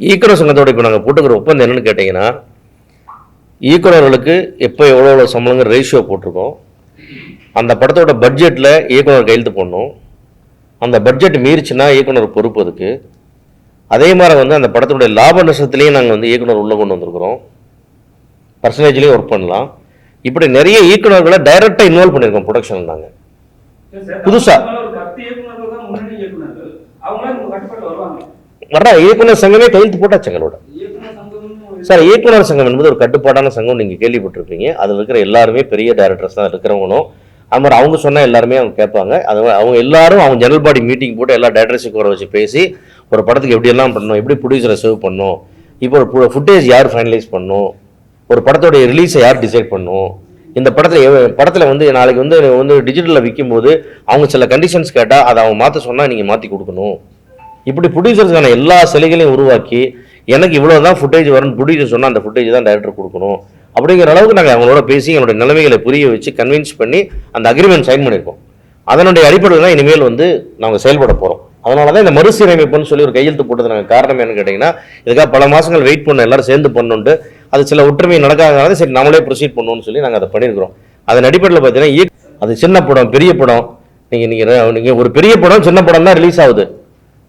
இயக்குனர் சங்கத்தோட இப்போ நாங்கள் போட்டுக்கிற ஒப்பந்தம் என்னென்னு கேட்டிங்கன்னா, இயக்குநர்களுக்கு எப்போ எவ்வளோ சம்பளங்கிற ரேஷியோ போட்டிருக்கோம். அந்த படத்தோட பட்ஜெட்டில் இயக்குனர் கையெழுத்து போடணும். அந்த பட்ஜெட் மீறிச்சுன்னா இயக்குனர் பொறுப்பு அதுக்கு. அதே மாதிரி வந்து அந்த படத்தோடைய லாப நஷ்டத்துலேயும் நாங்கள் வந்து இயக்குனர் உள்ளே கொண்டு வந்திருக்கிறோம். பர்சன்டேஜ்லேயும் ஒர்க் பண்ணலாம். இப்படி நிறைய இயக்குநர்களை டைரெக்டாக இன்வால்வ் பண்ணியிருக்கோம் ப்ரொடக்ஷன். நாங்கள் புதுசாக வர்ற இயக்குனர் சங்கமே கையெழுத்து போட்டாச்சு எங்களோட. சார், இயக்குனர் சங்கம் என்பது ஒரு கட்டுப்பாடான சங்கம். நீங்கள் கேள்விப்பட்டிருப்பீங்க. அதில் இருக்கிற எல்லாருமே பெரிய டைரக்டர்ஸ் தான் இருக்கிறவங்களும். அது மாதிரி அவங்க சொன்னால் எல்லாருமே அவங்க கேட்பாங்க. அது அவங்க எல்லாரும் அவங்க ஜெனரல் பாடி மீட்டிங் போட்டு எல்லா டைரக்டர்ஸுக்கு வர வச்சு பேசி ஒரு படத்துக்கு எப்படியெல்லாம் பண்ணணும், எப்படி ப்ரொடியூசரை சேவ் பண்ணணும், இப்போ ஒரு ஃபுட்டேஜ் யார் ஃபைனலைஸ் பண்ணணும், ஒரு படத்தோடைய ரிலீஸை யார் டிசைட் பண்ணணும், இந்த படத்தில் வந்து நாளைக்கு வந்து டிஜிட்டலில் விற்கும்போது அவங்க சில கண்டிஷன்ஸ் கேட்டால் அதை அவங்க மாற்ற சொன்னால் நீங்கள் மாற்றி கொடுக்கணும். இப்படி ப்ரொடியூசர்ஸான எல்லா சிலைகளையும் உருவாக்கி எனக்கு இவ்வளோ தான் ஃபுட்டேஜ் வரும்னு ப்ரொடியூசர் சொன்னால் அந்த ஃபுட்டேஜ் தான் டைரக்டர் கொடுக்கணும் அப்படிங்கிற அளவுக்கு நாங்கள் அவங்களோட பேசி எங்களுடைய நிலைமைகளை புரிய வச்சு கன்வின்ஸ் பண்ணி அந்த அக்ரிமெண்ட் சைன் பண்ணியிருக்கோம். அதனுடைய அடிப்படையில் தான் இனிமேல் வந்து நாங்கள் செயல்பட போகிறோம். அதனால தான் இந்த மறுசீரமைப்புன்னு சொல்லி ஒரு கையெழுத்து போட்டது. நாங்கள் காரணம் என்னன்னு கேட்டிங்கன்னா, இதுக்காக பல மாதங்கள் வெயிட் பண்ண எல்லாரும் சேர்ந்து பண்ணணுன்ட்டு அது சில ஒற்றுமை நடக்காதனால சரி நம்மளே ப்ரொசீட் பண்ணணும்னு சொல்லி நாங்கள் அதை பண்ணியிருக்கிறோம். அதன் அடிப்படையில் பார்த்தீங்கன்னா அது சின்ன படம் பெரிய படம், நீங்கள் ஒரு பெரிய படம் சின்ன படம் தான் ரிலீஸ் ஆகுது.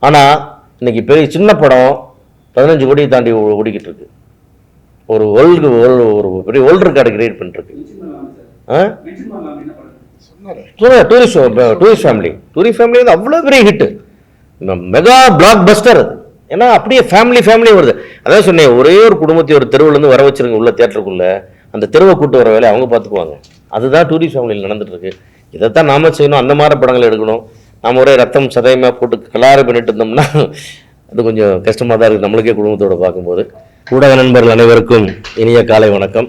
ஆனால் இன்னைக்கு சின்ன படம் 15 கோடியை தாண்டி ஓடிக்கிட்டு இருக்கு. ஒரு பெரிய வேர்ல்டு ரெக்கார்டு கிரியேட் பண்ணிருக்கு. டூரிஸ்ட் ஃபேமிலி வந்து அவ்வளோ பெரிய ஹிட்டு, மெகா பிளாக் பஸ்டர் அது. ஏன்னா அப்படியே ஃபேமிலி வருது. அதான் சொன்னேன், ஒரே ஒரு குடும்பத்தை ஒரு தெருவுலேருந்து வர வச்சிருங்க உள்ள தியேட்டருக்குள்ள, அந்த தெருவை கூட்டு வர வேலையை அவங்க பார்த்துக்குவாங்க. அதுதான் டூரிஸ்ட் ஃபேமிலியில் நடந்துட்டு இருக்கு. இதைத்தான் நாம செய்யணும். அந்த மாதிரி படங்கள் எடுக்கணும். நாம் ஒரே ரத்தம் சதயமாக போட்டு கலாறு பண்ணிட்டு இருந்தோம்னா அது கொஞ்சம் கஷ்டமாக தான் இருக்குது நம்மளுக்கே குடும்பத்தோடு பார்க்கும்போது. ஊடக நண்பர்கள் அனைவருக்கும் இனிய காலை வணக்கம்.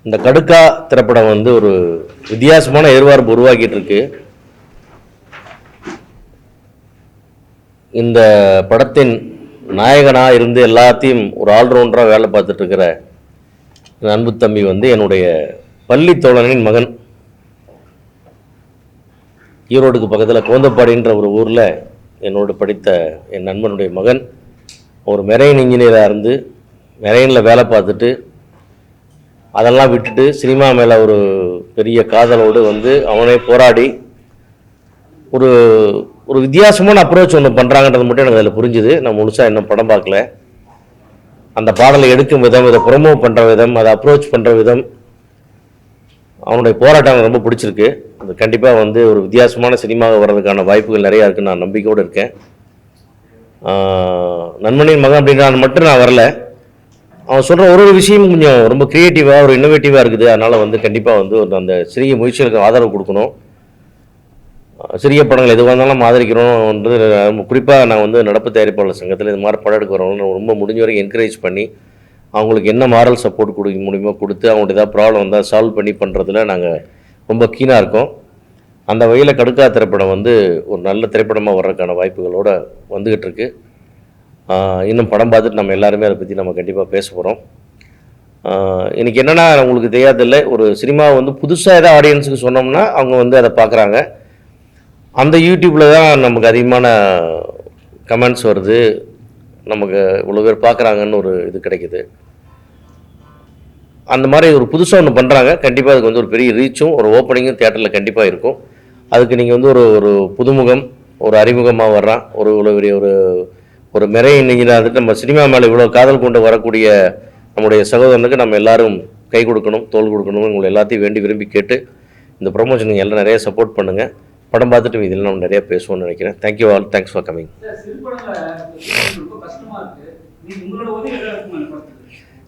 இந்த கடுக்கா திரைப்படம் வந்து ஒரு வித்தியாசமான எதிர்பார்ப்பு உருவாக்கிட்டு இருக்கு. இந்த படத்தின் நாயகனாக இருந்து எல்லாத்தையும் ஒரு ஆல்ரவுண்டராக வேலை பார்த்துட்டு இருக்கிற அன்பு தம்பி வந்து என்னுடைய பள்ளி தோழனின் மகன். ஈரோடுக்கு பக்கத்தில் கோந்தப்பாடின்ற ஒரு ஊரில் என்னோடு படித்த என் நண்பனுடைய மகன் ஒரு மெரெயின் இன்ஜினியராக இருந்து மெரெயினில் வேலை பார்த்துட்டு அதெல்லாம் விட்டுட்டு சினிமா மேலே ஒரு பெரிய காதலோடு வந்து அவனே போராடி ஒரு வித்தியாசமான அப்ரோச் ஒன்று பண்ணுறாங்கன்றது மட்டும் எனக்கு அதில் புரிஞ்சுது. நான் முழுசாக இன்னும் படம் பார்க்கல. அந்த பாடலை எடுக்கும் விதம், இதை ப்ரொமோட் பண்ணுற விதம், அதை அப்ரோச் பண்ணுற விதம், அவனுடைய போராட்டம் ரொம்ப பிடிச்சிருக்கு. அது கண்டிப்பாக வந்து ஒரு வித்தியாசமான சினிமாவை வர்றதுக்கான வாய்ப்புகள் நிறையா இருக்குன்னு நான் நம்பிக்கையோடு இருக்கேன். நண்பனின் மகன் அப்படின்றான் மட்டும் நான் வரல. அவன் சொல்கிற ஒரு விஷயம் கொஞ்சம் ரொம்ப க்ரியேட்டிவாக ஒரு இன்னோவேட்டிவாக இருக்குது. அதனால் வந்து கண்டிப்பாக வந்து அந்த சிறிய முயற்சிகளுக்கு ஆதரவு கொடுக்கணும். சிறிய படங்கள் எதுவாக இருந்தாலும் நம்ம ஆதரிக்கிறோம். குறிப்பாக நான் வந்து நடப்பு தயாரிப்பாளர் சங்கத்தில் இது மாதிரி படம் எடுக்க வரவங்க ரொம்ப முடிஞ்ச வரைக்கும் என்கரேஜ் பண்ணி அவங்களுக்கு என்ன மாரல் சப்போர்ட் கொடுக்க முடியுமோ கொடுத்து அவங்கள்ட்ட ஏதாவது ப்ராப்ளம் வந்தால் சால்வ் பண்ணி பண்ணுறதுல நாங்கள் ரொம்ப கீனாக இருக்கோம். அந்த வகையில் கடுக்கா திரைப்படம் வந்து ஒரு நல்ல திரைப்படமாக வர்றதுக்கான வாய்ப்புகளோடு வந்துக்கிட்டு இருக்கு. இன்னும் படம் பார்த்துட்டு நம்ம எல்லாருமே அதை பற்றி நம்ம கண்டிப்பாக பேச போகிறோம். இன்றைக்கி என்னென்னா உங்களுக்கு தெரியாதில்லை, ஒரு சினிமாவை வந்து புதுசாக ஏதாவது ஆடியன்ஸுக்கு சொன்னோம்னா அவங்க வந்து அதை பார்க்குறாங்க. அந்த யூடியூப்பில் தான் நமக்கு அதிகமான கமெண்ட்ஸ் வருது, நமக்கு இவ்வளோ பேர் பார்க்குறாங்கன்னு ஒரு இது கிடைக்குது. அந்த மாதிரி ஒரு புதுசாக ஒன்று பண்ணுறாங்க. கண்டிப்பாக அதுக்கு வந்து ஒரு பெரிய ரீச்சும் ஒரு ஓப்பனிங்கும் தியேட்டரில் கண்டிப்பாக இருக்கும். அதுக்கு நீங்கள் வந்து ஒரு புதுமுகம், ஒரு அறிமுகமாக வர்றான், இவ்வளோ பெரிய ஒரு மெரெயின் இன்ஜினியராக இருந்துட்டு நம்ம சினிமா மேலே இவ்வளோ காதல் கொண்டு வரக்கூடிய நம்முடைய சகோதரனுக்கு நம்ம எல்லாரும் கை கொடுக்கணும், தோல் கொடுக்கணும். உங்களை எல்லாத்தையும் வேண்டி விரும்பி கேட்டு இந்த ப்ரொமோஷனுக்கு எல்லாம் நிறைய சப்போர்ட் பண்ணுங்கள். படம் பார்த்துட்டு இதில் நம்ம நிறையா பேசுவோம்னு நினைக்கிறேன். Thank you all. Thanks for coming.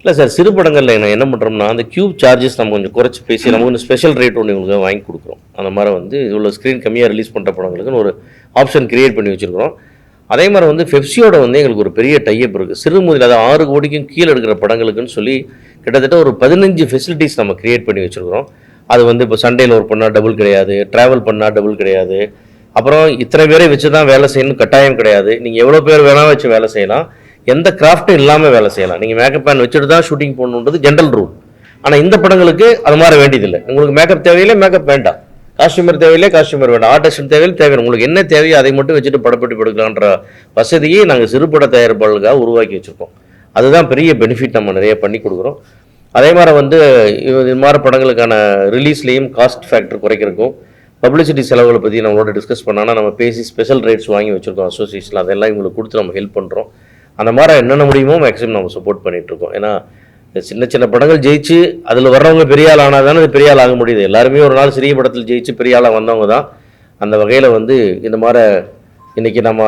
இல்லை சார், சிறு படங்களில் என்ன பண்ணுறோம்னா அந்த கியூப் சார்ஜஸ் நம்ம கொஞ்சம் குறைச்சி பேசி நம்ம கொஞ்சம் ஸ்பெஷல் ரேட் ஒன்று உங்களுக்கு வாங்கி கொடுக்குறோம். அந்த மாதிரி வந்து இவ்வளோ ஸ்க்ரீன் கம்மியாக ரிலீஸ் பண்ணுற படங்களுக்குன்னு ஒரு ஆப்ஷன் க்ரியேட் பண்ணி வச்சுருக்கிறோம். அதே மாதிரி வந்து பெப்சியோட வந்து எங்களுக்கு ஒரு பெரிய டைப் இருக்குது. சிறு முதல் அது 6 கோடிக்கும் கீழே எடுக்கிற படங்களுக்குன்னு சொல்லி கிட்டத்தட்ட ஒரு 15 ஃபெசிலிட்டிஸ் நம்ம க்ரியேட் பண்ணி வச்சுருக்கிறோம். அது வந்து இப்போ சண்டேயில் ஒர்க் பண்ணால் டபுள் கிடையாது, ட்ராவல் பண்ணால் டபுள் கிடையாது, அப்புறம் இத்தனை பேரை வச்சு தான் வேலை செய்யணும் கட்டாயம் கிடையாது. நீங்கள் எவ்வளோ பேர் வேணால் வச்சு வேலை செய்யலாம், எந்த கிராஃப்ட்டும் இல்லாமல் வேலை செய்யலாம். நீங்கள் மேக்கப் மேன் வச்சுட்டு தான் ஷூட்டிங் போடணுன்றது ஜென்ரல் ரூல். ஆனால் இந்த படங்களுக்கு அது மாதிரி வேண்டியதில்லை. உங்களுக்கு மேக்கப் தேவையில்லை, மேக்கப் வேண்டாம், காஸ்டியூமர் தேவையில்லை, காஸ்டியூமர் வேண்டாம், ஆர்டிஸ்ட் தேவையில்லை, உங்களுக்கு என்ன தேவையோ அதை மட்டும் வச்சுட்டு படப்பட்டி படுக்கலான்ற வசதியை நாங்கள் சிறுபட தயாரிப்பாளர்களுக்காக உருவாக்கி வச்சுருக்கோம். அதுதான் பெரிய பெனிஃபிட் நம்ம நிறைய பண்ணி கொடுக்குறோம். அதே மாதிரி வந்து இது மாதிரி படங்களுக்கான ரிலீஸ்லேயும் காஸ்ட் ஃபேக்டர் குறைக்கிறதுக்கும் பப்ளிசிட்டி செலவுகளை பற்றி நம்மளோட டிஸ்கஸ் பண்ணால் நம்ம பேசி ஸ்பெஷல் ரேட்ஸ் வாங்கி வச்சுருக்கோம் அசோசியேஷன். அதெல்லாம் இவங்களுக்கு கொடுத்து நம்ம ஹெல்ப் பண்ணுறோம். அந்த மாதிரி என்னென்ன முடியுமோ மேக்ஸிமம் நம்ம சப்போர்ட் பண்ணிகிட்ருக்கோம். ஏன்னா சின்ன சின்ன படங்கள் ஜெயிச்சு அதில் வர்றவங்க பெரிய ஆள் ஆனால் தானே அது பெரிய ஆள் ஆக முடியுது. எல்லாருமே ஒரு நாள் சிறிய படத்தில் ஜெயிச்சு பெரிய ஆளாக வந்தவங்க தான். அந்த வகையில் வந்து இந்த மாதிரி இன்றைக்கி நம்ம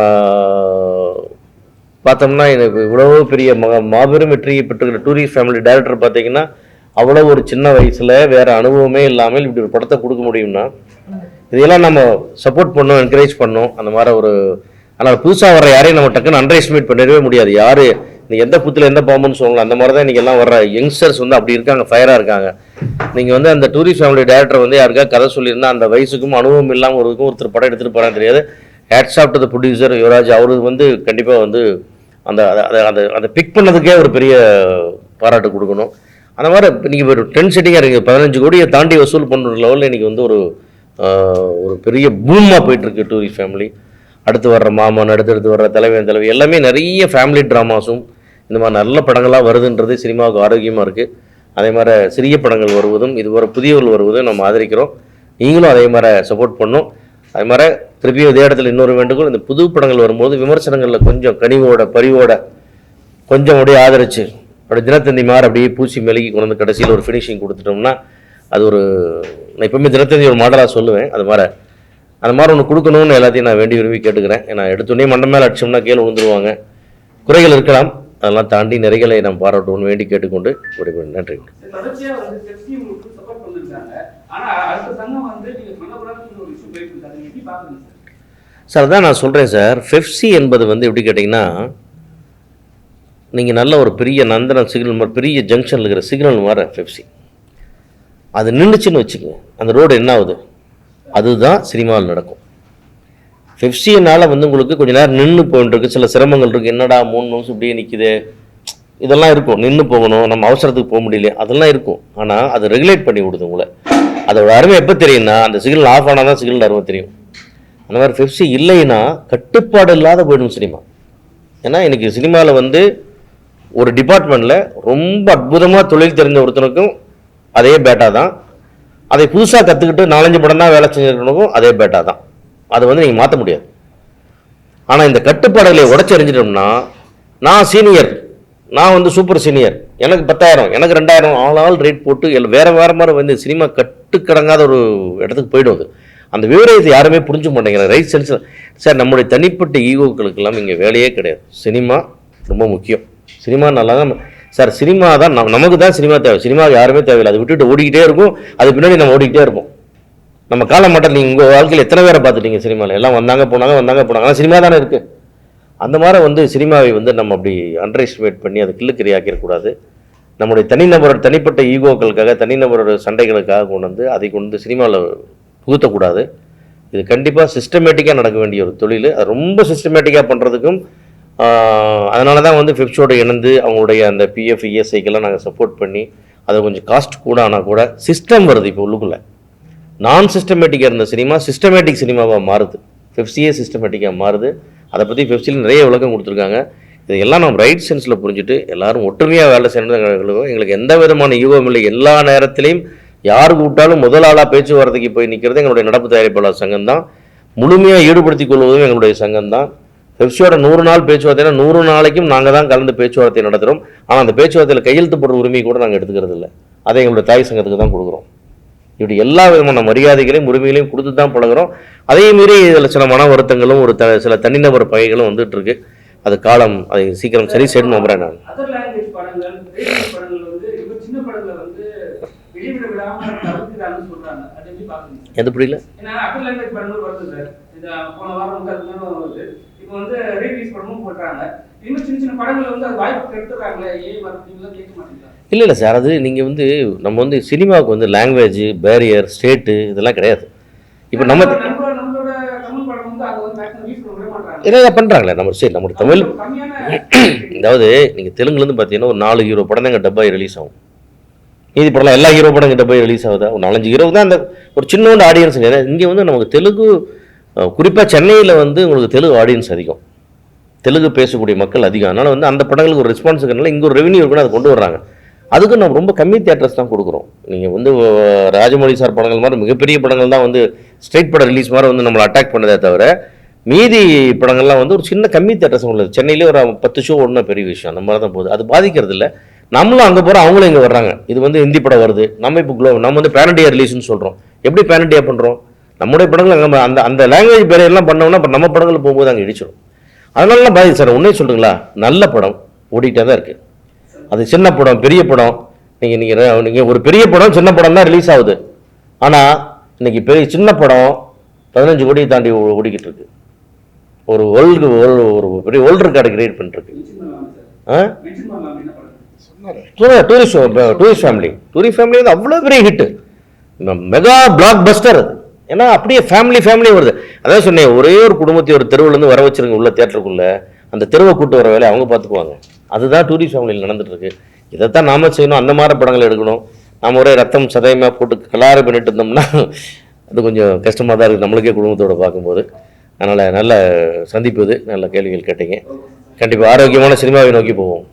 பார்த்தோம்னா எனக்கு இவ்வளோ பெரிய மாபெரும் வெற்றியை பெற்றுக்கிற டூரிஸ்ட் ஃபேமிலி டைரக்டர் பார்த்தீங்கன்னா அவ்வளோ ஒரு சின்ன வயசில் வேறு அனுபவமே இல்லாமல் இப்படி ஒரு படத்தை கொடுக்க முடியும்னா இதையெல்லாம் நம்ம சப்போர்ட் பண்ணோம், என்கரேஜ் பண்ணோம். அந்த மாதிரி ஒரு ஆனால் புதுசாக வர்ற யாரையும் நம்ம டக்குன்னு அண்டர் எஸ்டிமேட் பண்ணிடவே முடியாது. யார் நீங்கள் எந்த புத்தில் எந்த பாம்புன்னு சொல்லலாம். அந்த மாதிரி தான் இன்றைக்கி எல்லாம் வர்ற யங்ஸ்டர்ஸ் வந்து அப்படி இருக்காங்க, ஃபயராக இருக்காங்க. நீங்கள் வந்து அந்த டூரிஸ்ட் ஃபேமிலி டேரக்டர் வந்து யாருக்கா கதை சொல்லியிருந்தால் அந்த வயசுக்கும் அனுபவம் இல்லாமல் ஒருத்தர் படம் எடுத்துகிட்டு போகிறான்னு தெரியாது. Hats off to the producer Yuvraj. அவரு வந்து கண்டிப்பாக வந்து அந்த அந்த அந்த பிக் பண்ணதுக்கே ஒரு பெரிய பாராட்டு கொடுக்கணும். அந்த மாதிரி நீங்கள் ஒரு ட்ரெண்ட் செட்டிங்காக இருக்குது. 15 கோடியை தாண்டி வசூல் பண்ணுற லெவலில் இன்றைக்கி வந்து ஒரு பெரிய பூமாக போயிட்டுருக்கு டூரிஸ்ட் ஃபேமிலி. அடுத்து வர்ற மாமன், அடுத்தடுத்து வர்ற தலைவன் தலைவி எல்லாமே நிறைய ஃபேமிலி ட்ராமாஸும் இந்த மாதிரி நல்ல படங்களாக வருதுன்றது சினிமாவுக்கு ஆரோக்கியமாக இருக்குது. அதே மாதிரி சிறிய படங்கள் வருவதும் இது வர புதியவர்கள் வருவதும் நம்ம ஆதரிக்கிறோம். நீங்களும் அதே மாதிரி சப்போர்ட் பண்ணோம். அதே மாதிரி திருப்பியும் இதே இடத்துல இன்னொரு வேண்டுகோள், இந்த புது படங்கள் வரும்போது விமர்சனங்களில் கொஞ்சம் கனிவோட பரிவோட கொஞ்சம் அப்படியே ஆதரிச்சு அப்படி தினத்தந்தி மாதிரி அப்படியே பூச்சி மெழுகி கொண்டு வந்து கடைசியில் ஒரு ஃபினிஷிங் கொடுத்துட்டோம்னா அது ஒரு நான் எப்பவுமே தினத்தந்தி ஒரு மாடலாக சொல்லுவேன். அது மாதிரி ஒன்று கொடுக்கணும்னு எல்லாத்தையும் நான் வேண்டி விரும்பி கேட்டுக்கிறேன். ஏன்னா எடுத்தோடனே மண்டம் மேலே அடிச்சோம்னா கீழே விழுந்துருவாங்க. குறைகள் இருக்கலாம், அதெல்லாம் தாண்டி நிறைகளை நாம் பாராட்டணும்னு வேண்டி கேட்டுக்கொண்டு நன்றி. சார் அதான் நான் சொல்கிறேன் சார். பெப்சி என்பது வந்து எப்படி கேட்டிங்கன்னா, நீங்கள் நல்ல ஒரு பெரிய நந்தனம் சிக்னல் மாதிரி பெரிய ஜங்ஷனில் இருக்கிற சிக்னல் மாதிரி பெப்சி அது நின்றுச்சுன்னு வச்சுக்கோங்க, அந்த ரோடு என்ன ஆகுது? அதுதான் சினிமாவில் நடக்கும். பெப்சினால் வந்து உங்களுக்கு கொஞ்சம் நேரம் நின்று போயிட்டுருக்கு, சில சிரமங்கள் இருக்குது. என்னடா 3 நிமிஷம் இப்படியே நிற்குது, இதெல்லாம் இருக்கும். நின்று போகணும், நம்ம அவசரத்துக்கு போக முடியல, அதெல்லாம் இருக்கும். ஆனால் அது ரெகுலேட் பண்ணி விடுது உங்களை. அதோட அருமை எப்போ தெரியும்னா அந்த சிக்னல் ஆஃப் ஆனால் தான் சிக்னல் அருமை தெரியும். அந்த மாதிரி பெப்சி இல்லைன்னா கட்டுப்பாடு இல்லாத போயிடும் சினிமா. ஏன்னா இன்றைக்கி சினிமாவில் வந்து ஒரு டிபார்ட்மெண்ட்டில் ரொம்ப அற்புதமாக தொழில் தெரிஞ்ச ஒருத்தனுக்கும் அதே பேட்டா தான், அதை புதுசாக கற்றுக்கிட்டு 4-5 படம் தான் வேலை செஞ்சுருக்கணுக்கும் அதே பேட்டா தான். அதை வந்து நீங்கள் மாற்ற முடியாது. ஆனால் இந்த கட்டுப்பாடுகளை உடச்செறிஞ்சிட்டோம்னா, நான் சீனியர், நான் வந்து சூப்பர் சீனியர், எனக்கு 10,000, எனக்கு 2,000 ஆள் ரேட் போட்டு வேறு மாதிரி வந்து சினிமா கட்டுக்கடங்காத ஒரு இடத்துக்கு போய்டும். அது அந்த விவரத்தை யாருமே புரிஞ்சு மாட்டேங்கிறாங்க. Right sense sir. நம்முடைய தனிப்பட்ட ஈகோக்களுக்கெல்லாம் இங்கே வேலையே கிடையாது. சினிமா ரொம்ப முக்கியம். சினிமா நல்லா தான் சார். சினிமா தான் நமக்கு தான் சினிமா தேவை. சினிமா யாருமே தேவையில்லை. அதை விட்டுட்டு ஓடிக்கிட்டே இருக்கும், அது பின்னாடி நம்ம ஓடிக்கிட்டே இருப்போம். நம்ம காலமாட்டம் நீங்கள் உங்கள் வாழ்க்கையில் எத்தனை பேரை பார்த்துட்டீங்க சினிமாவில்? எல்லாம் வந்தாங்க போனாங்க ஆனால் சினிமா தானே இருக்குது. அந்த மாதிரி வந்து சினிமாவை வந்து நம்ம அப்படி அண்டர் எஸ்டிமேட் பண்ணி அதை கிள்ளுக்கறி ஆக்கிடக்கூடாது. நம்முடைய தனிப்பட்ட ஈகோக்களுக்காக, தனிநபரோட சண்டைகளுக்காக கொண்டு வந்து அதை கொண்டு சினிமாவில் புகுத்தக்கூடாது. இது கண்டிப்பாக சிஸ்டமேட்டிக்காக நடக்க வேண்டிய ஒரு தொழில். அது ரொம்ப சிஸ்டமேட்டிக்காக பண்ணுறதுக்கும் அதனால தான் வந்து பெப்சியோட இணைந்து அவங்களுடைய அந்த பிஎஃப் இஎஸ்ஐக்கெல்லாம் நாங்கள் சப்போர்ட் பண்ணி அதை கொஞ்சம் காஸ்ட் கூட ஆனால் கூட சிஸ்டம் வருது. இப்போ உள்ளுக்குள்ளே நான் சிஸ்டமேட்டிக்காக இருந்த சினிமா சிஸ்டமேட்டிக் சினிமாவாக மாறுது. பெப்சியே சிஸ்டமேட்டிக்காக மாறுது. அதை பற்றி பெப்சியில் நிறைய விளக்கம் கொடுத்துருக்காங்க. இதையெல்லாம் நம்ம ரைட் சென்ஸில் புரிஞ்சுட்டு எல்லோரும் ஒற்றுமையாக வேலை செய்யணும். எங்களுக்கு எந்த விதமான ஈகோவும் இல்லை. எல்லா நேரத்திலையும் யார் கூப்பிட்டாலும் முதல் ஆளாக பேச்சுவார்த்தைக்கு போய் நிற்கிறது எங்களுடைய நடப்பு தயாரிப்பாளர் சங்கம் தான். முழுமையாக ஈடுபடுத்திக் கொள்வதும் எங்களுடைய சங்கம் தான். பெப்சியோட 100 நாள் பேச்சுவார்த்தைனா 100 நாளைக்கும் நாங்கள் தான் கலந்து பேச்சுவார்த்தை நடத்துகிறோம். ஆனால் அந்த பேச்சுவார்த்தையில் கையெழுத்து போடுற உரிமையை கூட நாங்கள் எடுத்துக்கிறது இல்லை. அதை எங்களுடைய தாய் சங்கத்துக்கு தான் கொடுக்குறோம். இப்படி எல்லா விதமான மரியாதைகளையும் உரிமைகளையும் கொடுத்து தான் பழகிறோம். அதே மீறி இதில் சில மன வருத்தங்களும் சில தனிநபர் பகைகளும் வந்துட்டு இருக்கு. அது காலம் அதை சீக்கிரம் சரி செய்யணும் நம்புறேன் நான். எது புரியல? இல்லை சார். அது நீங்கள் வந்து நம்ம வந்து சினிமாவுக்கு வந்து லாங்குவேஜ் பேரியர் ஸ்டேட்டு இதெல்லாம் கிடையாது. இப்போ நம்ம என்ன பண்ணுறாங்களே நம்ம சரி நம்ம தமிழ் அதாவது நீங்கள் தெலுங்குலேருந்து பார்த்தீங்கன்னா ஒரு 4 ஹீரோ படம் தான் எங்கள் டப்பாய் ரிலீஸ் ஆகும். மீதி படம்லாம் எல்லா ஹீரோ படம் கிட்ட போய் ரிலீஸ் ஆகுதா? ஒரு 4-5 ஹீரோவுக்கு தான் அந்த ஒரு சின்னோண்டு ஆடியன்ஸ். இங்கே வந்து நமக்கு தெலுங்கு, குறிப்பாக சென்னையில் வந்து உங்களுக்கு தெலுங்கு ஆடியன்ஸ் அதிகம், தெலுங்கு பேசக்கூடிய மக்கள் அதிகம். அதனால் வந்து அந்த படங்களுக்கு ஒரு ரெஸ்பான்ஸ் இருக்கிறனால இங்கே ஒரு ரெவன்யூ இருக்குன்னு அதை கொண்டு வர்றாங்க. அதுக்கு நம்ம ரொம்ப கம்மி தியேட்டர்ஸ் தான் கொடுக்குறோம். நீங்கள் வந்து ராஜமௌழி சார் படங்கள் மாதிரி மிகப்பெரிய படங்கள் தான் வந்து ஸ்ட்ரைட் படம் ரிலீஸ் மாதிரி வந்து நம்மளை அட்டாக் பண்ணதே தவிர, மீதி படங்கள்லாம் வந்து ஒரு சின்ன கம்மி தேட்டர்ஸ் உள்ளது. சென்னையிலே ஒரு 10 ஷோ ஒன்றும் பெரிய விஷயம், அந்த மாதிரி தான் போகுது. அது பாதிக்கிறது இல்லை. நம்மளும் அங்கே போகிறோம், அவங்களும் இங்கே வர்றாங்க. இது வந்து ஹிந்தி படம் வருது, நம்ம இப்போ நம்ம வந்து பேன் இண்டியா ரிலீஸ்னு சொல்கிறோம். எப்படி பேன் இண்டியா பண்ணுறோம்? நம்முடைய படங்கள் நம்ம அந்த லாங்குவேஜ் பேரையெல்லாம் பண்ணோம்னா இப்போ நம்ம படங்கள் போகும்போது அங்கே இடிச்சிடும். அதனால பாதி சார் உன்னே சொல்கிறீங்களா, நல்ல படம் ஓடிட்டே தான் இருக்குது. அது சின்ன படம் பெரிய படம், நீங்கள் ஒரு பெரிய படம் சின்ன படம் தான் ரிலீஸ் ஆகுது. ஆனால் இன்னைக்கு சின்ன படம் 15 கோடியை தாண்டி ஓடிக்கிட்டு இருக்கு. ஒரு பெரிய வேர்ல்டு ரெக்கார்டு கிரியேட் பண்ணிருக்கு. டூரிஸ்ட் ஃபேமிலி வந்து அவ்வளோ பெரிய ஹிட்டு, மெகா பிளாக் பஸ்டர் அது. ஏன்னா அப்படியே ஃபேமிலி வருது. அதான் சொன்னேன், ஒரே ஒரு குடும்பத்தை ஒரு தெருவுலேருந்து வர வச்சிருங்க உள்ள தியேட்டருக்குள்ள, அந்த தெருவை கூட்டு வர வேலையை அவங்க பார்த்துக்குவாங்க. அதுதான் டூரிஸ்ட் ஃபேமிலியில் நடந்துட்டு இருக்கு. இதைத்தான் நாம செய்யணும், அந்த மாதிரி படங்கள் எடுக்கணும். நாம் ஒரே ரத்தம் சதயமாக போட்டு கலாறு பண்ணிட்டு இருந்தோம்னா அது கொஞ்சம் கஷ்டமாக தான் இருக்குது நம்மளுக்கே குடும்பத்தோடு பார்க்கும்போது. அதனால் நல்ல சந்திப்பு இது, நல்ல கேள்விகள் கேட்டீங்க. கண்டிப்பாக ஆரோக்கியமான சினிமாவை நோக்கி போவோம்.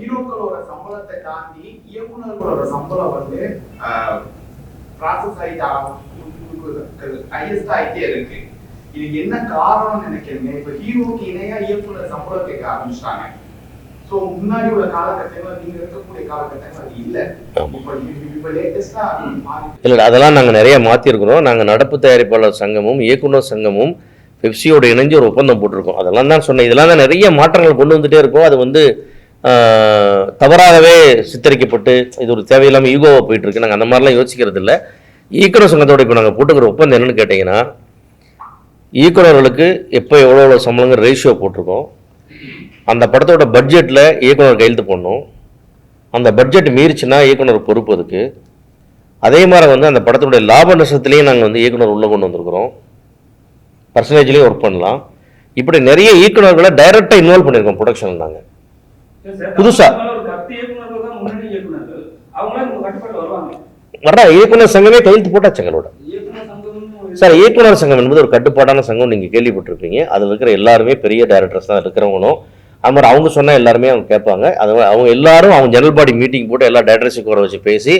ஹீரோக்களோட சம்பளத்தை தாண்டி இயக்குனர்களோட சம்பளம் வந்து ப்ராசஸ் ஹையஸ்ட் ஆகிட்டே இருக்கு. இதுக்கு என்ன காரணம் நினைக்கிறீங்க? இப்ப ஹீரோக்கு இணையா இயக்குனர் சம்பளம் கேட்க ஆரம்பிச்சிட்டாங்க. சோ முன்னாடி உள்ள காலகட்டங்கள் நீங்க இருக்கக்கூடிய காலகட்டங்கள் அது இல்ல. இப்ப லேட்டஸ்டா இல்ல, அதெல்லாம் நாங்க நிறைய மாத்திருக்கிறோம். நாங்க நடப்பு தயாரிப்பாளர் சங்கமும் இயக்குனர் சங்கமும் பெப்சியோட இணைஞ்சு ஒரு ஒப்பந்தம் போட்டிருக்கோம். அதெல்லாம் தான் சொன்னேன், இதெல்லாம் தான் நிறைய மாற்றங்கள் கொண்டு வந்துட்டே இருக்கும். அது வந்து தவறாகவே சித்தரிக்கப்பட்டு இது ஒரு தேவையில்லாமல் ஈகோவாக போயிட்டு இருக்கு. நாங்கள் அந்த மாதிரிலாம் யோசிக்கிறது இல்லை. இயக்குனர் சங்கத்தோட இப்போ நாங்கள் போட்டுக்கிற ஒப்பந்தம் என்னன்னு கேட்டிங்கன்னா, இயக்குநர்களுக்கு எப்போ எவ்வளோ சம்பளங்கிற ரேஷியோ போட்டிருக்கோம். அந்த படத்தோட பட்ஜெட்டில் இயக்குனர் கையெழுத்து போடணும். அந்த பட்ஜெட் மீறிச்சுன்னா இயக்குனர் பொறுப்பு அதுக்கு. அதே மாதிரி வந்து அந்த படத்தோடைய லாப நஷ்டத்துலேயும் நாங்கள் வந்து இயக்குனர் உள்ளே கொண்டு வந்திருக்கிறோம். பர்சன்டேஜ்லேயும் ஒர்க் பண்ணலாம். இப்படி நிறைய இயக்குநர்களை டைரெக்டாக இன்வால்வ் பண்ணியிருக்கோம் ப்ரொடக்ஷன். நாங்கள் புதுசாக வர்ற இயக்குனர் சங்கமே கையெழுத்து போட்டாச்சு எங்களோட. சார், இயக்குனர் சங்கம் என்பது ஒரு கட்டுப்பாடான சங்கம், நீங்கள் கேள்விப்பட்டிருப்பீங்க. அதில் இருக்கிற எல்லாருமே பெரிய டைரக்டர்ஸ் தான் இருக்கிறவங்களும். அது மாதிரி அவங்க சொன்னால் எல்லாருமே அவங்க கேட்பாங்க. அது அவங்க எல்லாரும் அவங்க ஜெனரல் பாடி மீட்டிங் போட்டு எல்லா டைரக்டர்ஸுக்கு வர வச்சு பேசி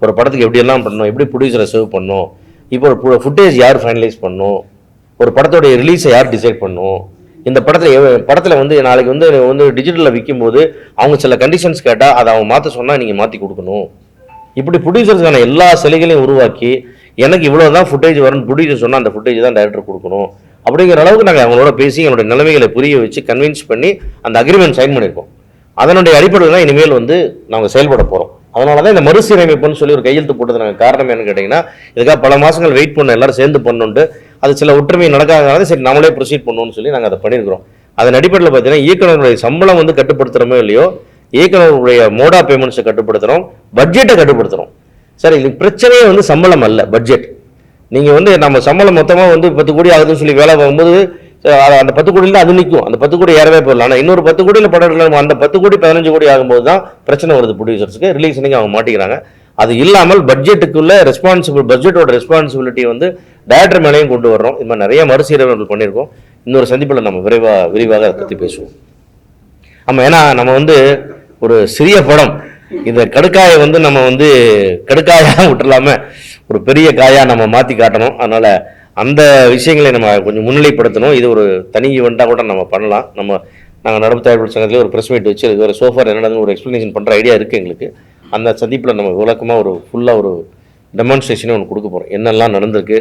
ஒரு படத்துக்கு எப்படியெல்லாம் பண்ணணும், எப்படி ப்ரொடியூசரை சேவ் பண்ணணும், இப்போ ஒரு ஃபுட்டேஜ் யார் ஃபைனலைஸ் பண்ணணும், ஒரு படத்தோடைய ரிலீஸை யார் டிசைட் பண்ணணும், இந்த படத்தில் வந்து நாளைக்கு வந்து டிஜிட்டலில் விற்கும்போது அவங்க சில கண்டிஷன்ஸ் கேட்டால் அதை அவங்க மாற்ற சொன்னால் நீங்கள் மாற்றி கொடுக்கணும். இப்படி ப்ரொடியூசர்ஸான எல்லா சிலைகளையும் உருவாக்கி எனக்கு இவ்வளோ தான் ஃபுட்டேஜ் வரும்னு ப்ரொடியூசர் சொன்னால் அந்த ஃபுட்டேஜ் தான் டைரக்டர் கொடுக்கணும் அப்படிங்கிற அளவுக்கு நாங்கள் அவங்களோட பேசி எங்களுடைய நிலைமைகளை புரிய வச்சு கன்வின்ஸ் பண்ணி அந்த அக்ரிமெண்ட் சைன் பண்ணியிருக்கோம். அதனுடைய அடிப்படையில் தான் இனிமேல் வந்து நாங்கள் செயல்பட போகிறோம். அதனால தான் இந்த மறுசீரமைப்புன்னு சொல்லி ஒரு கையெழுத்து போட்டது நாங்கள். காரணம் என்னன்னு கேட்டிங்கன்னா, இதுக்காக பல மாதங்கள் வெயிட் பண்ண எல்லாரும் சேர்ந்து பண்ணணுன்ட்டு அது சில ஒற்றுமை நடக்காதனால சரி நம்மளே ப்ரொசீட் பண்ணணும்னு சொல்லி நாங்கள் அதை பண்ணியிருக்கிறோம். அதன் அடிப்படையில் பார்த்தீங்கன்னா இயக்குநர்களுடைய சம்பளம் வந்து கட்டுப்படுத்துகிறோமோ இல்லையோ, இயக்குநர்களுடைய மோட் ஆஃப் பேமெண்ட்ஸை கட்டுப்படுத்துகிறோம், பட்ஜெட்டை கட்டுப்படுத்துகிறோம். சரி, இது பிரச்சனையே வந்து சம்பளம் அல்ல, பட்ஜெட். நீங்கள் வந்து நம்ம சம்பளம் மொத்தமாக வந்து 10 கோடி ஆகுதுன்னு சொல்லி வேலை பார்க்கும்போது அந்த 10 கோடியில் அது நிற்கும். அந்த 10 கோடி ஏறவே போயிடலாம். ஆனால் இன்னொரு 10 கோடியில் படம் எடுக்கலாம். அந்த 10 கோடி 15 கோடி ஆகும்போது தான் பிரச்சனை வருது ப்ரொடியூசர்ஸுக்கு. ரிலீஸனுக்கு அவங்க மாட்டிக்கிறாங்க. அது இல்லாமல் பட்ஜெட்டுக்குள்ள பட்ஜெட்டோட ரெஸ்பான்சிபிலிட்டி வந்து டைரக்டர் மேலேயும் கொண்டு வர்றோம். இது மாதிரி நிறைய மறுசீரமைப்பு பண்ணியிருக்கோம். இன்னொரு சந்திப்பில் நம்ம விரிவாக அதை பற்றி பேசுவோம். ஆமாம், ஏன்னா நம்ம வந்து ஒரு சிறிய படம், இந்த கடுக்காயை வந்து நம்ம வந்து கடுக்காயாக விட்டுலாம ஒரு பெரிய காயாக நம்ம மாற்றி காட்டணும். அதனால் அந்த விஷயங்களை நம்ம கொஞ்சம் முன்னிலைப்படுத்தணும். இது ஒரு தனி ஈவெண்ட்டாக கூட நம்ம பண்ணலாம். நாங்கள் நடப்பு தயாரிப்பு சங்கத்திலே ஒரு ப்ரெஸ் மீட் வச்சு இது ஒரு சோஃபார் என்னன்னு ஒரு எக்ஸ்ப்ளனேஷன் பண்ணுற ஐடியா இருக்குது எங்களுக்கு. அந்த சந்திப்பில் நம்ம விளக்கமாக ஃபுல்லாக ஒரு டெமான்ஸ்ட்ரேஷனே ஒன்று கொடுக்க போகிறோம். என்னெல்லாம் நடந்திருக்கு,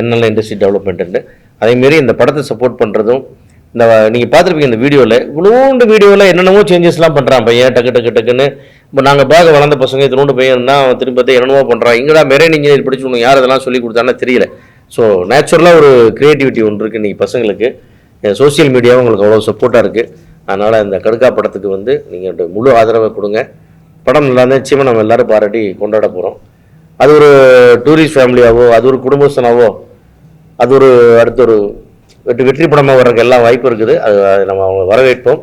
என்னெல்லாம் இண்டஸ்ட்ரி டெவலப்மெண்ட்டு. அதேமாரி இந்த படத்தை சப்போர்ட் பண்ணுறதும், இந்த நீங்கள் பார்த்துருப்பீங்க இந்த வீடியோவில் என்னென்னமோ சேஞ்சஸ்லாம் பண்ணுறான் பையன் டக்குன்னு. இப்போ நாங்கள் பார்க்க வளர்ந்த பசங்க திரும்ப பையன் தான் திரும்ப என்னென்னமோ பண்ணுறான். இங்கடா மெரைன் இன்ஜினியர் படிச்சு ஒன்று யார் இதெல்லாம் சொல்லி கொடுத்தான்னு தெரியல. ஸோ நேச்சுரலாக ஒரு க்ரியேட்டிவிட்டி ஒன்று இருக்குது இன்றைக்கி பசங்களுக்கு. சோசியல் மீடியாவும் உங்களுக்கு அவ்வளோ சப்போர்ட்டாக இருக்குது. அதனால் இந்த கடுக்கா படத்துக்கு வந்து நீங்கள் முழு ஆதரவை கொடுங்க. படம் நல்லா நிச்சயமாக நம்ம எல்லோரும் பாராட்டி கொண்டாட போகிறோம். அது ஒரு டூரிஸ்ட் ஃபேமிலியாவோ, அது ஒரு குடும்பஸ்தனாவோ, அது ஒரு அடுத்த ஒரு வெற்றி படமாக வர்றதுக்கு எல்லாம் வாய்ப்பு இருக்குது. அது நம்ம அவங்க வரவேற்போம்,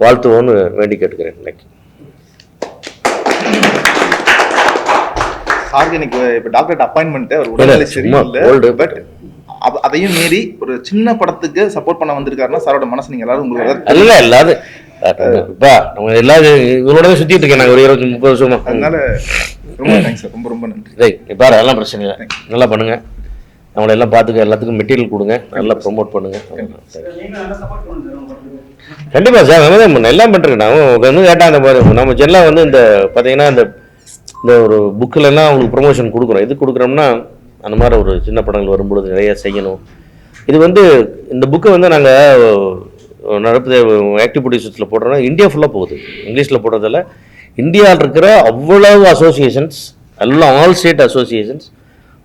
வாழ்த்துவோம்னு வேண்டி கேட்டுக்கிறேன். இன்னைக்கு ஆர்கானிக் இப்போ டாக்டர் அப்பாயின்மெண்ட் அவர் உடல்நிலை சரியில்லை, பட் அதையும் மீறி ஒரு சின்ன படத்துக்கு சப்போர்ட் பண்ண வந்திருக்காருன்னா சாரோட மனசு நீங்க எல்லாரும் உங்களுக்கு இல்ல எல்லாரும் நம்ம எல்லாரும் இவரோட சுத்திட்டு இருக்கேன் நாங்க ஒரு 20-30 வருஷமா. அதனால ரொம்ப தேங்க்ஸ் சார், ரொம்ப ரொம்ப நன்றி. பாரு அதெல்லாம் பிரச்சனை இல்லை, நல்லா பண்ணுங்க, நம்மளை எல்லாம் பார்த்துக்க, எல்லாத்துக்கும் மெட்டீரியல் கொடுங்க, நல்லா ப்ரொமோட் பண்ணுங்க. கண்டிப்பா சார், எல்லாம் பண்றேன். நான் வந்து கேட்டேன் அந்த மாதிரி நம்ம ஜெல்லாம் வந்து இந்த பார்த்தீங்கன்னா இந்த ஒரு புக்கில் எல்லாம் அவங்களுக்கு ப்ரொமோஷன் கொடுக்குறோம். எது கொடுக்குறோம்னா அந்த மாதிரி ஒரு சின்ன படங்கள் வரும்பொழுது நிறைய செய்யணும். இது வந்து இந்த புக்கை வந்து நாங்கள் நடப்பு ஆக்டிவ் ப்ரொடியூசர்ஸில் போடுறோன்னா இந்தியா ஃபுல்லாக போகுது. இங்கிலீஷில் போடுறதில்ல, இந்தியாவில் இருக்கிற அவ்வளவு அசோசியேஷன்ஸ் எல்லாம், all state associations,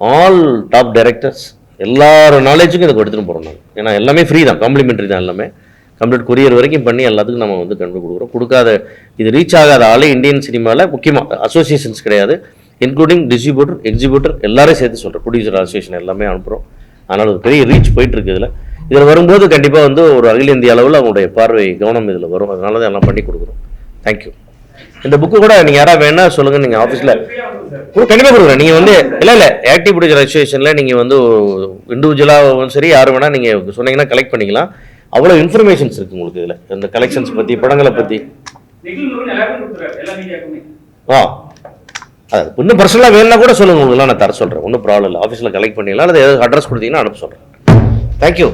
all top directors, எல்லாரும் நாலேஜுக்கும் இதை எடுத்துகிட்டு போகிறோம் நாங்கள். ஏன்னா எல்லாமே ஃப்ரீ தான், காம்ப்ளிமெண்ட்ரி தான், எல்லாமே கம்ப்ளீட் கொரியர் வரைக்கும் பண்ணி எல்லாத்துக்கும் நம்ம வந்து கண்டு கொடுக்குறோம். கொடுக்காத இது ரீச் ஆகாத ஆளே இந்தியன் சினிமாவில் முக்கியமாக அசோசியேஷன்ஸ் கிடையாது, இன்க்ளூடிங் டிஸ்ட்ரிபியூட்டர், எக்ஸிபியூட்டர் எல்லாரும் சேர்த்து சொல்கிறேன். ப்ரொடியூசர் அசோசியேஷன் எல்லாமே அனுப்புகிறோம். அதனால் ஒரு பெரிய ரீச் போயிட்டுருக்கு. இதில் வரும்போது கண்டிப்பாக வந்து ஒரு அகில இந்திய அளவில் அவங்களுடைய பார்வை கவனம் இதில் வரும். அதனால தான் எல்லாம் பண்ணி கொடுக்குறோம். தேங்க்யூ. இந்த புக்கு கூட நீங்கள் யாராவது வேணா சொல்லுங்கள், நீங்கள் ஆஃபீஸில் கண்டிப்பாக கொடுக்குறேன். நீங்கள் வந்து இல்லை ஆக்டிவ் ப்ரொடியூசர் அசோசியேஷனில் நீங்கள் வந்து இண்டிவிஜுவலாக சரி யார் வேணால் நீங்கள் சொன்னீங்கன்னா கலெக்ட் பண்ணிக்கலாம். அவ்வளோ இன்ஃபர்மேஷன்ஸ் இருக்குது உங்களுக்கு இதில், இந்த கலெக்ஷன்ஸ் பற்றி, படங்களை பற்றி. அது இன்னும் பர்சனலாக வேணும்னா கூட சொல்லுங்கள், உங்களுக்குலாம் நான் தர சொல்கிறேன், ஒன்றும் ப்ராப்ளம் இல்லை. ஆஃபீஸில் கலெக்ட் பண்ணிடலாம், அல்லது ஏதாவது அட்ரஸ் கொடுத்தீங்கன்னா அனுப்ப சொல்கிறேன். தேங்க்யூ.